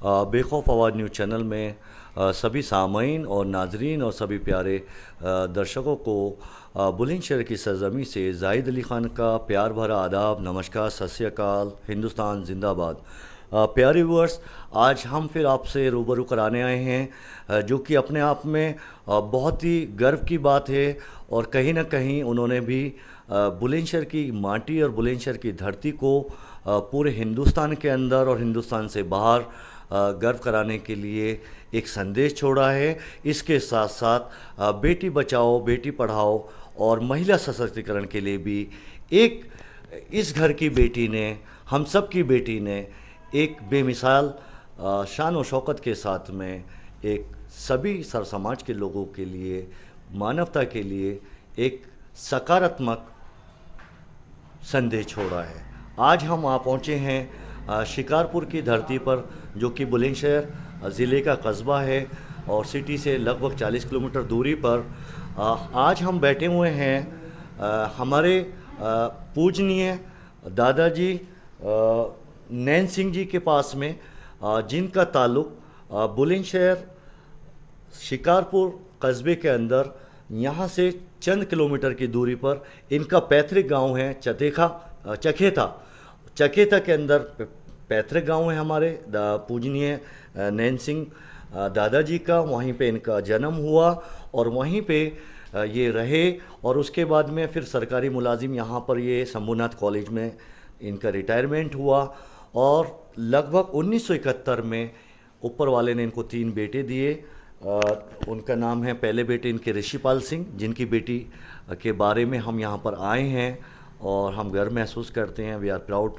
बेखौफ आवाज़ news channel में सभी सामीन और नाजरीन और सभी प्यारे दर्शकों को बुलंदशहर की सरजमी से जाहिद अली ख़ान का प्यार भरा आदाब, नमस्कार, सत श्री अकाल, हिंदुस्तान जिंदाबाद। प्यारे व्यूअर्स, आज हम फिर आपसे रूबरू कराने आए हैं जो कि अपने आप में बहुत ही गर्व की बात है और कहीं ना कहीं उन्होंने भी बुलंदशहर की माटी और बुलंदशहर की धरती को पूरे हिंदुस्तान के अंदर और हिंदुस्तान से बाहर गर्व कराने के लिए एक संदेश छोड़ा है। इसके साथ साथ बेटी बचाओ बेटी पढ़ाओ और महिला सशक्तिकरण के लिए भी एक इस घर की बेटी ने, हम सब की बेटी ने एक बेमिसाल शान और शौकत के साथ में एक सभी सर समाज के लोगों के लिए, मानवता के लिए एक सकारात्मक संदेश छोड़ा है। आज हम आ पहुँचे हैं शिकारपुर की धरती पर, जो कि बुलंदशहर ज़िले का कस्बा है और सिटी से लगभग 40 किलोमीटर दूरी पर। आज हम बैठे हुए हैं हमारे पूजनीय दादाजी नैन सिंह जी के पास में, जिनका ताल्लुक़ बुलंदशहर शिकारपुर कस्बे के अंदर यहाँ से चंद किलोमीटर की दूरी पर इनका पैतृक गांव है चकेता के अंदर पैतृक गांव है हमारे पूजनीय नैन सिंह दादाजी का। वहीं पे इनका जन्म हुआ और वहीं पे ये रहे और उसके बाद में फिर सरकारी मुलाजिम यहाँ पर ये शंभूनाथ कॉलेज में इनका रिटायरमेंट हुआ और लगभग 1971 में ऊपर वाले ने इनको 3 बेटे दिए। उनका नाम है, पहले बेटे इनके ऋषिपाल सिंह, जिनकी बेटी के बारे में हम यहाँ पर आए हैं और हम गर्व महसूस करते हैं। We are proud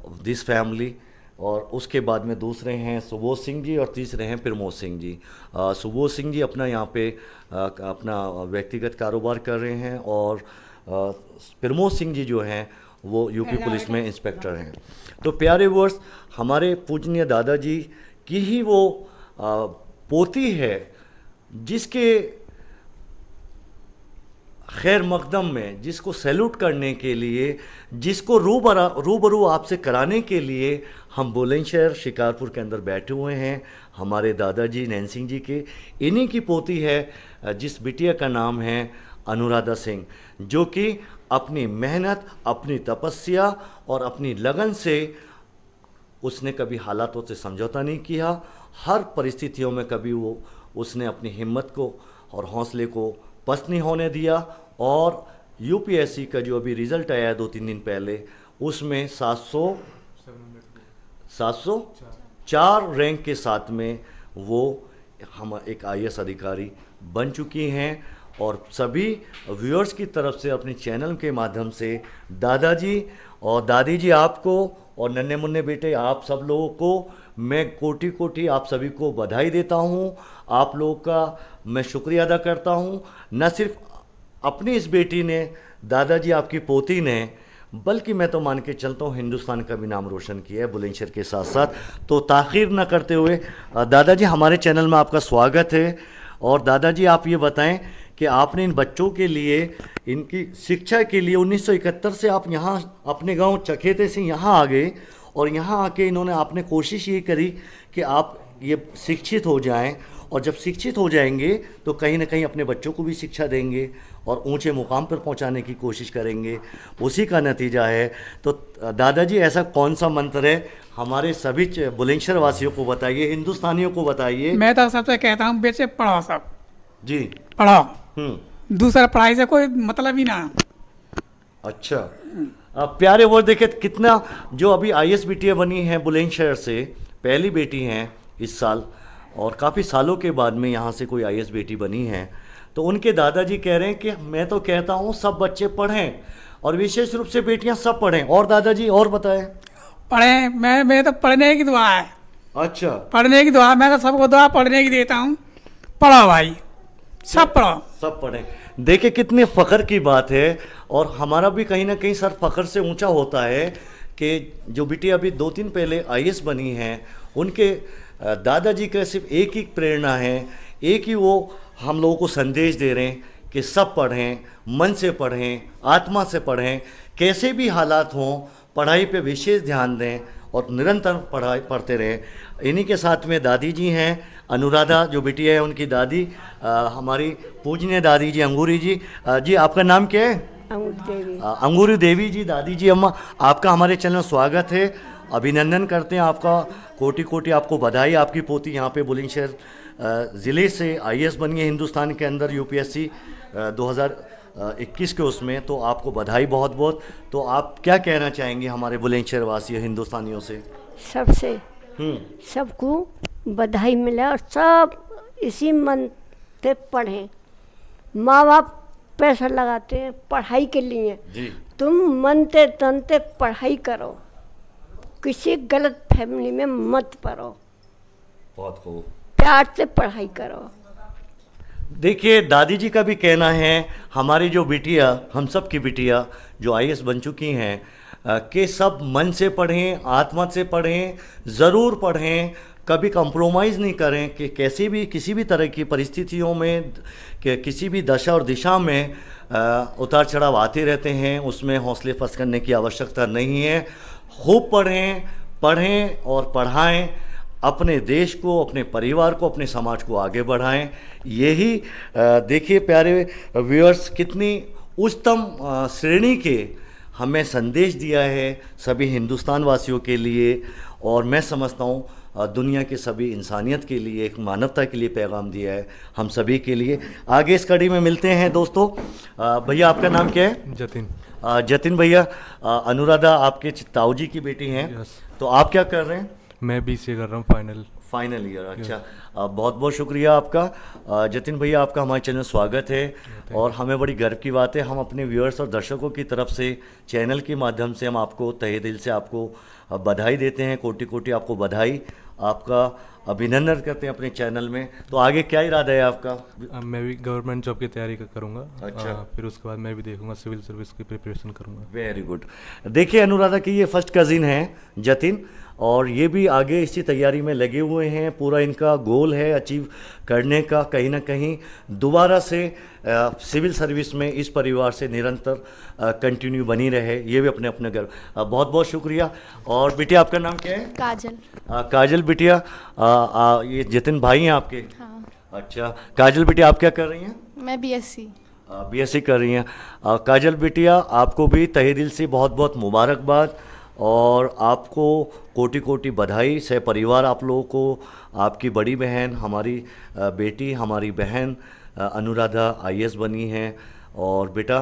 of this family. और उसके बाद में दूसरे हैं सुबोध सिंह जी और तीसरे हैं प्रमोद सिंह जी। सुबोध सिंह जी अपना यहाँ पे अपना व्यक्तिगत कारोबार कर रहे हैं और प्रमोद सिंह जी जो हैं वो यूपी पुलिस में इंस्पेक्टर हैं। तो प्यारे व्यूअर्स, हमारे पूजनीय दादाजी की ही वो पोती है जिसके खैर मकदम में, जिसको सैल्यूट करने के लिए, जिसको रूबरू आपसे कराने के लिए हम बुलंदशहर शिकारपुर के अंदर बैठे हुए हैं। हमारे दादाजी नैन सिंह जी के इन्हीं की पोती है जिस बिटिया का नाम है अनुराधा सिंह, जो कि अपनी मेहनत, अपनी तपस्या और अपनी लगन से उसने कभी हालातों से समझौता नहीं किया। हर परिस्थितियों में कभी उसने अपनी हिम्मत को और हौसले को पस्त नहीं होने दिया और यूपीएससी का जो अभी रिज़ल्ट आया है 2-3 दिन पहले, उसमें 704 रैंक के साथ में वो हम एक आईएएस अधिकारी बन चुकी हैं। और सभी व्यूअर्स की तरफ से अपने चैनल के माध्यम से दादाजी और दादी जी आपको और नन्हे मुन्ने बेटे आप सब लोगों को मैं कोटि कोटि आप सभी को बधाई देता हूँ। आप लोगों का मैं शुक्रिया अदा करता हूँ। न सिर्फ अपनी इस बेटी ने, दादाजी आपकी पोती ने, बल्कि मैं तो मान के चलता हूँ हिंदुस्तान का भी नाम रोशन किया है बुलंदशहर के साथ साथ। तो ताख़ीर न करते हुए दादाजी, हमारे चैनल में आपका स्वागत है। और दादाजी आप ये बताएं कि आपने इन बच्चों के लिए, इनकी शिक्षा के लिए 1971 से आप यहाँ अपने गांव चकेते से यहाँ आ गए और यहाँ आके इन्होंने आपने कोशिश ये करी कि आप ये शिक्षित हो जाएं और जब शिक्षित हो जाएंगे तो कहीं ना कहीं अपने बच्चों को भी शिक्षा देंगे और ऊंचे मुकाम पर पहुंचाने की कोशिश करेंगे। उसी का नतीजा है। तो दादाजी, ऐसा कौन सा मंत्र है हमारे सभी बुलंदशहर वासियों को बताइए, हिंदुस्तानियों को बताइए। मैं तो सबसे कहता हूँ बेटे पढ़ो, सब जी पढ़ो, दूसरा पढ़ाई से कोई मतलब ही ना। अच्छा, प्यारे वो देखे कितना, जो अभी आईएएस बिटिया बनी है बुलंदशहर से, पहली बेटी हैं इस साल और काफ़ी सालों के बाद में यहाँ से कोई आईएएस बेटी बनी है। तो उनके दादाजी कह रहे हैं कि मैं तो कहता हूँ सब बच्चे पढ़ें और विशेष रूप से बेटियाँ सब पढ़ें। और दादाजी और बताएं। पढ़ें, मैं तो पढ़ने की दुआ है। अच्छा, पढ़ने की दुआ, मैं तो सबको दुआ पढ़ने की देता हूँ। पढ़ो भाई, सब पढ़ो, सब पढ़ें। देखिए कितने फ़ख्र की बात है और हमारा भी कहीं ना कहीं सर फ़ख्र से ऊंचा होता है कि जो बेटी अभी 2 दिन पहले आईएएस बनी हैं, उनके दादाजी का सिर्फ एक ही प्रेरणा है, एक ही वो हम लोगों को संदेश दे रहे हैं कि सब पढ़ें, मन से पढ़ें, आत्मा से पढ़ें, कैसे भी हालात हों पढ़ाई पे विशेष ध्यान दें और निरंतर पढ़ाई पढ़ते रहें। इन्हीं के साथ में दादी जी हैं अनुराधा, जो बिटिया है उनकी दादी, हमारी पूजनीय दादी जी अंगूरी जी। जी आपका नाम क्या है? अंगूरी देवी जी। दादी जी अम्मा, आपका हमारे चैनल स्वागत है, अभिनंदन करते हैं आपका, कोटि कोटि आपको बधाई। आपकी पोती यहाँ पे बुलंदशहर ज़िले से आईएएस बनी है हिंदुस्तान के अंदर, यूपीएससी 2021 के उसमें, तो आपको बधाई बहुत बहुत। तो आप क्या कहना चाहेंगे हमारे बुलंदशहर वासियों हिंदुस्तानियों से? सबसे सबको बधाई मिले और सब इसी मन से पढ़ें। माँ बाप पैसा लगाते हैं पढ़ाई के लिए जी। तुम मन से तन से पढ़ाई करो, किसी गलत फैमिली में मत पढ़ो, बहुत खूब। प्यार से पढ़ाई करो। देखिए दादी जी का भी कहना है, हमारी जो बिटिया, हम सब की बिटिया जो आईएएस बन चुकी हैं, कि सब मन से पढ़ें, आत्मा से पढ़ें, ज़रूर पढ़ें, कभी कंप्रोमाइज़ नहीं करें कि कैसी भी किसी भी तरह की परिस्थितियों में, कि किसी भी दशा और दिशा में उतार चढ़ाव आते रहते हैं, उसमें हौसले फस करने की आवश्यकता नहीं है। खूब पढ़ें, पढ़ें और पढ़ाएं, अपने देश को, अपने परिवार को, अपने समाज को आगे बढ़ाएं। यही देखिए प्यारे व्यूअर्स, कितनी उच्चतम श्रेणी के हमें संदेश दिया है सभी हिंदुस्तान वासियों के लिए, और मैं समझता हूँ दुनिया के सभी इंसानियत के लिए, एक मानवता के लिए पैगाम दिया है हम सभी के लिए। आगे इस कड़ी में मिलते हैं दोस्तों। भैया आपका नाम क्या है? जतिन। जतिन भैया, अनुराधा आपके ताऊ जी की बेटी हैं। यस। तो आप क्या कर रहे हैं? मैं बीसीए कर रहा हूँ फाइनल ईयर। अच्छा, बहुत बहुत शुक्रिया आपका। जतिन भैया, आपका हमारे चैनल स्वागत है, और हमें बड़ी गर्व की बात है, हम अपने व्यूअर्स और दर्शकों की तरफ से चैनल के माध्यम से हम आपको तहे दिल से आपको बधाई देते हैं, कोटि कोटि आपको बधाई, आपका अभिनंदन करते हैं अपने चैनल में। तो आगे क्या इरादा है आपका? मैं भी गवर्नमेंट जॉब की तैयारी करूँगा। अच्छा। फिर उसके बाद मैं भी देखूँगा, सिविल सर्विस की प्रिपरेशन करूँगा। Very good. देखिए अनुराधा की ये फर्स्ट कज़िन है जतिन, और ये भी आगे इसी तैयारी में लगे हुए हैं। पूरा इनका गोल है अचीव करने का, कहीं ना कहीं दोबारा से सिविल सर्विस में इस परिवार से निरंतर कंटिन्यू बनी रहे, ये भी अपने अपने घर। बहुत बहुत शुक्रिया। और बिटिया आपका नाम क्या है? काजल। काजल बिटिया, ये जतिन भाई हैं आपके? हाँ। अच्छा, काजल बिटिया आप क्या कर रही हैं? मैं बीएससी। बीएससी कर रही हैं। काजल बिटिया, आपको भी तहे दिल से बहुत बहुत मुबारकबाद, और आपको कोटि कोटि बधाई। सह परिवार आप लोगों को, आपकी बड़ी बहन, हमारी बेटी, हमारी बहन अनुराधा आईएएस बनी हैं, और बेटा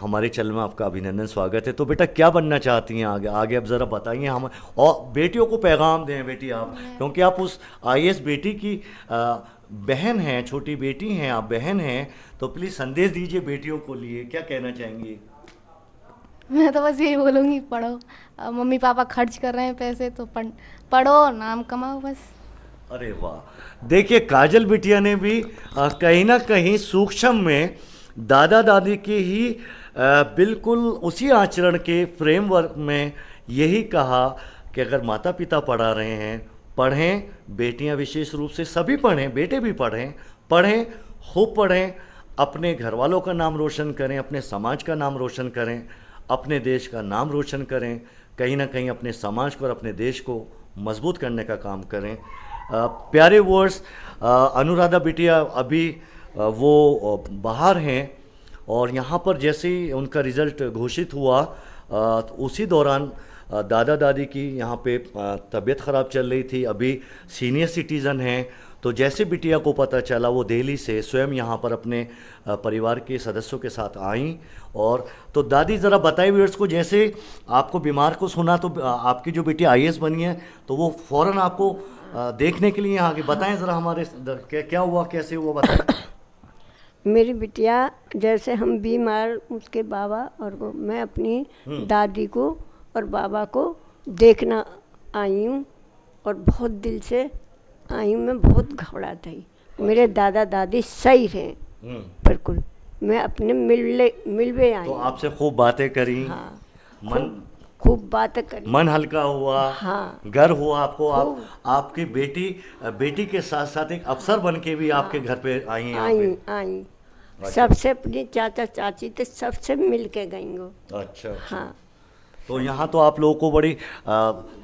हमारे चैनल में आपका अभिनंदन स्वागत है। तो बेटा क्या बनना चाहती हैं आगे? आगे अब ज़रा बताइए हम, और बेटियों को पैगाम दें बेटी आप, क्योंकि आप उस आईएएस बेटी की बहन हैं, छोटी बेटी हैं, आप बहन हैं, तो प्लीज़ संदेश दीजिए बेटियों को लिए, क्या कहना चाहेंगी? मैं तो बस यही बोलूँगी, पढ़ो। मम्मी पापा खर्च कर रहे हैं पैसे, तो पढ़ो, नाम कमाओ बस। अरे वाह, देखिए काजल बिटिया ने भी कहीं ना कहीं सूक्ष्म में दादा दादी की ही बिल्कुल उसी आचरण के फ्रेमवर्क में यही कहा कि अगर माता पिता पढ़ा रहे हैं, पढ़ें, बेटियां विशेष रूप से सभी पढ़ें, बेटे भी पढ़ें, पढ़ें, खूब पढ़ें, अपने घर वालों का नाम रोशन करें, अपने समाज का नाम रोशन करें, अपने देश का नाम रोशन करें, कहीं ना कहीं अपने समाज को और अपने देश को मजबूत करने का काम करें। प्यारे व्यूअर्स, अनुराधा बिटिया अभी वो बाहर हैं, और यहाँ पर जैसे ही उनका रिज़ल्ट घोषित हुआ उसी दौरान दादा दादी की यहाँ पे तबीयत ख़राब चल रही थी, अभी सीनियर सिटीज़न हैं। तो जैसे बिटिया को पता चला, वो दिल्ली से स्वयं यहाँ पर अपने परिवार के सदस्यों के साथ आईं। और तो दादी ज़रा बताइए व्यूअर्स को, जैसे आपको बीमार को सुना तो आपकी जो बेटी आईएएस बनी है, तो वो फ़ौरन आपको देखने के लिए यहाँ आगे, बताएं ज़रा हमारे क्या हुआ, कैसे हुआ, बताएं। मेरी बिटिया जैसे हम बीमार, उसके बाबा और वो, मैं अपनी दादी को और बाबा को देखना आई हूँ, और बहुत दिल से आई हूँ। मैं बहुत घबरा थी। मेरे दादा दादी सही हैं बिल्कुल। मैं अपने मिलवे आई। तो आपसे खूब बातें करी? हाँ, मन खूब बातें करी, मन हल्का हुआ? हाँ, गर्व हुआ आपको? आपकी बेटी के साथ साथ एक अफसर बन के भी आपके घर पे आई हैं? आई सबसे अपनी चाचा चाची थे, सबसे मिल के गई वो। अच्छा। हाँ, तो यहाँ तो आप लोगों को बड़ी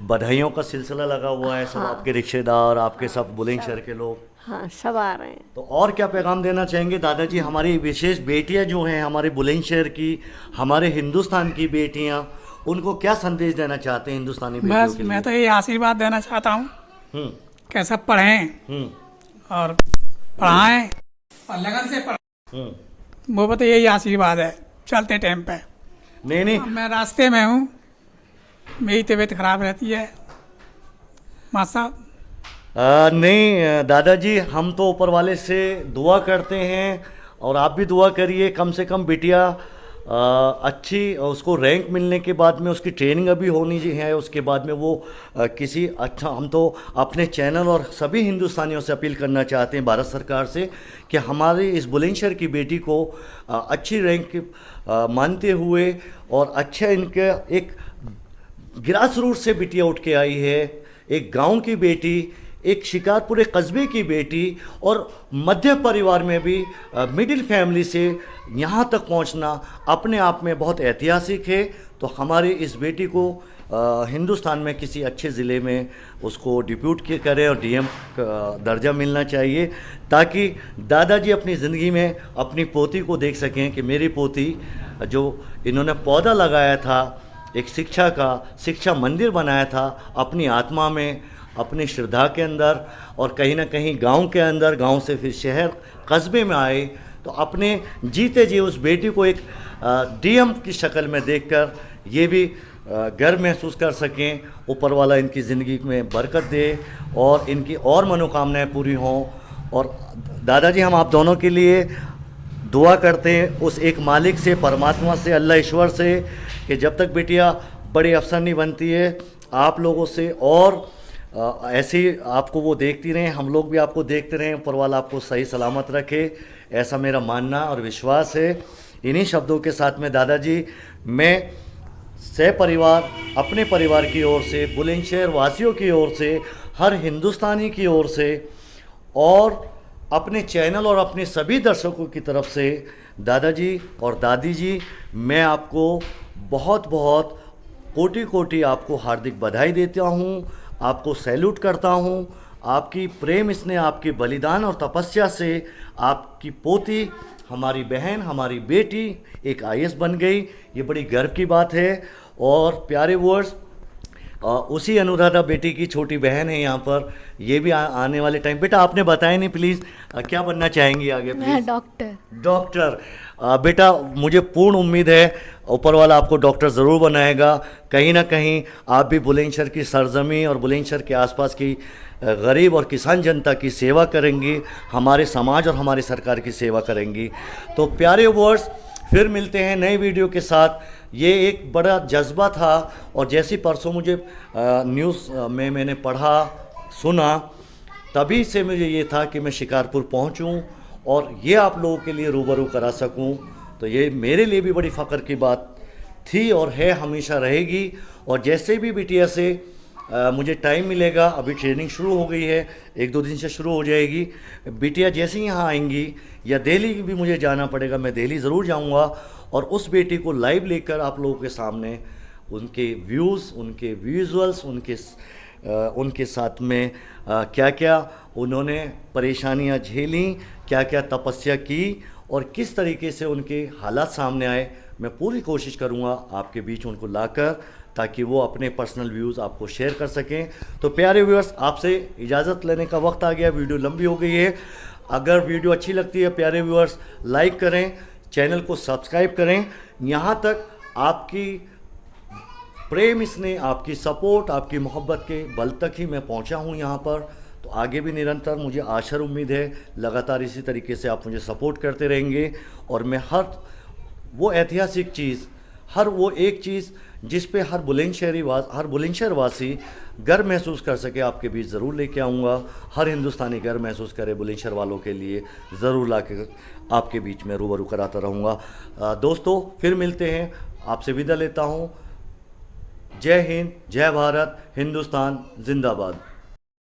बधाइयों का सिलसिला लगा हुआ है, सब आपके रिश्तेदार, आपके सब बुलंदशहर के लोग। हाँ, सब आ रहे हैं। तो और क्या पैगाम देना चाहेंगे दादाजी, हमारी विशेष बेटियां जो हैं हमारे बुलंदशहर की, हमारे हिंदुस्तान की बेटियां, उनको क्या संदेश देना चाहते हैं हिंदुस्तानी बेटियों बस के मैं लिए? तो ये आशीर्वाद देना चाहता हूँ हम्म कि सब पढ़ें हम्म और पढ़ाएं और लगन से पढ़ें। हम्म। वो तो यही आशीर्वाद है चलते टाइम पे। नहीं अब मैं रास्ते में हूँ, मेरी तबीयत खराब रहती है मासा। नहीं दादाजी, हम तो ऊपर वाले से दुआ करते हैं और आप भी दुआ करिए, कम से कम बिटिया अच्छी उसको रैंक मिलने के बाद में उसकी ट्रेनिंग अभी होनी है, उसके बाद में वो किसी अच्छा, हम तो अपने चैनल और सभी हिंदुस्तानियों से अपील करना चाहते हैं भारत सरकार से कि हमारी इस बुलंदशहर की बेटी को अच्छी रैंक मानते हुए और अच्छा इनके एक ग्रास रूट से बिटिया उठ के आई है, एक गांव की बेटी, एक शिकारपुर एक कस्बे की बेटी और मध्य परिवार में भी मिडिल फैमिली से यहाँ तक पहुँचना अपने आप में बहुत ऐतिहासिक है। तो हमारी इस बेटी को हिंदुस्तान में किसी अच्छे ज़िले में उसको डिप्यूट के करें और डीएम का दर्जा मिलना चाहिए, ताकि दादाजी अपनी ज़िंदगी में अपनी पोती को देख सकें कि मेरी पोती जो इन्होंने पौधा लगाया था, एक शिक्षा मंदिर बनाया था अपनी आत्मा में, अपनी श्रद्धा के अंदर, और कहीं ना कहीं गांव के अंदर, गांव से फिर शहर कस्बे में आए, तो अपने जीते जी उस बेटी को एक डीएम की शक्ल में देखकर ये भी गर्व महसूस कर सकें। ऊपर वाला इनकी ज़िंदगी में बरकत दे और इनकी और मनोकामनाएं पूरी हों। और दादाजी, हम आप दोनों के लिए दुआ करते हैं उस एक मालिक से, परमात्मा से, अल्लाह ईश्वर से, कि जब तक बेटियां बड़ी अफसर नहीं बनती है, आप लोगों से और ऐसे ही आपको वो देखती रहें, हम लोग भी आपको देखते रहें, ऊपर वाला आपको सही सलामत रखे, ऐसा मेरा मानना और विश्वास है। इन्हीं शब्दों के साथ में दादाजी, मैं सह परिवार, अपने परिवार की ओर से, बुलंदशहर वासियों की ओर से, हर हिंदुस्तानी की ओर से और अपने चैनल और अपने सभी दर्शकों की तरफ से दादाजी और दादी जी, मैं आपको बहुत बहुत कोटि कोटि आपको हार्दिक बधाई देता हूँ, आपको सैल्यूट करता हूँ। आपकी प्रेम इसने, आपके बलिदान और तपस्या से आपकी पोती, हमारी बहन, हमारी बेटी एक आईएएस बन गई, ये बड़ी गर्व की बात है। और प्यारे व्यूअर्स, उसी अनुराधा बेटी की छोटी बहन है यहाँ पर, ये भी आने वाले टाइम, बेटा आपने बताया नहीं, प्लीज़ क्या बनना चाहेंगी आगे? प्लीज़। डॉक्टर। बेटा, मुझे पूर्ण उम्मीद है ऊपर वाला आपको डॉक्टर ज़रूर बनाएगा। कहीं ना कहीं आप भी बुलंदशहर की सरजमी और बुलंदशहर के आसपास की गरीब और किसान जनता की सेवा करेंगी, हमारे समाज और हमारी सरकार की सेवा करेंगी। तो प्यारे व्यूअर्स, फिर मिलते हैं नए वीडियो के साथ। ये एक बड़ा जज्बा था और जैसी परसों मुझे न्यूज़ में मैंने पढ़ा, सुना, तभी से मुझे ये था कि मैं शिकारपुर पहुंचूं और ये आप लोगों के लिए रूबरू करा सकूं। तो ये मेरे लिए भी बड़ी फ़ख्र की बात थी और है, हमेशा रहेगी। और जैसे भी बिटिया से मुझे टाइम मिलेगा, अभी ट्रेनिंग शुरू हो गई है, 1-2 दिन से शुरू हो जाएगी, बिटिया जैसे ही यहाँ आएंगी या दिल्ली भी मुझे जाना पड़ेगा, मैं दिल्ली ज़रूर जाऊँगा और उस बेटी को लाइव लेकर आप लोगों के सामने उनके व्यूज़, उनके विजुअल्स, उनके साथ में क्या क्या उन्होंने परेशानियां झेली, क्या क्या तपस्या की और किस तरीके से उनके हालात सामने आए, मैं पूरी कोशिश करूंगा आपके बीच उनको लाकर, ताकि वो अपने पर्सनल व्यूज़ आपको शेयर कर सकें। तो प्यारे व्यूअर्स, आपसे इजाज़त लेने का वक्त आ गया, वीडियो लंबी हो गई है। अगर वीडियो अच्छी लगती है प्यारे व्यूअर्स, लाइक करें, चैनल को सब्सक्राइब करें। यहाँ तक आपकी प्रेम, इसने आपकी सपोर्ट, आपकी मोहब्बत के बल तक ही मैं पहुँचा हूँ यहाँ पर। तो आगे भी निरंतर मुझे आशा और उम्मीद है लगातार इसी तरीके से आप मुझे सपोर्ट करते रहेंगे और मैं हर वो ऐतिहासिक चीज़, हर वो एक चीज़ जिस पे हर बुलंदशहर वासी गर्व महसूस कर सके, आपके बीच ज़रूर लेके आऊँगा। हर हिंदुस्तानी गर्व महसूस करे बुलंदशहर वालों के लिए, ज़रूर ला के आपके बीच में रूबरू कराता रहूँगा। दोस्तों, फिर मिलते हैं, आपसे विदा लेता हूँ। जय हिंद, जय भारत, हिंदुस्तान जिंदाबाद।